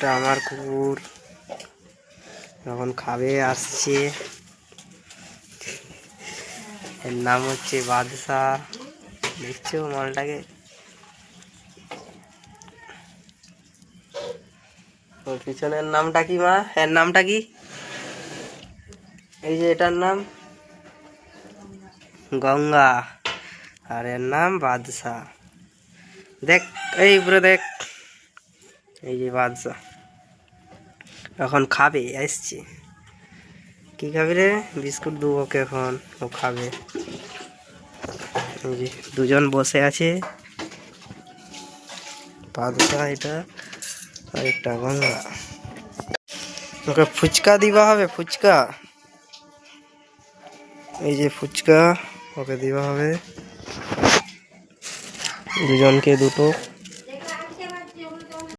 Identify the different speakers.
Speaker 1: এটা আমার কুকুর, এখন খাবে আসছে। এর নাম হচ্ছে বাদশা। দেখছো মালটাকে? ওর পিছনের নামটা কি মা? এর নামটা কি? এই যে এটার নাম গঙ্গা, আর এর নাম বাদশা। দেখ এই উপরে দেখ, এই যে বাদশা এখন খাবে আসছে। কি খাবি রে? বিস্কুট দেবো ওকে, এখন ও খাবে। এই যে দুজন বসে আছে, বাদশা এটা আর একটা গঙ্গা। ওকে ফুচকা দিবা হবে, ফুচকা। এই যে ফুচকা ওকে দিবা হবে, দুজনকে দুটো।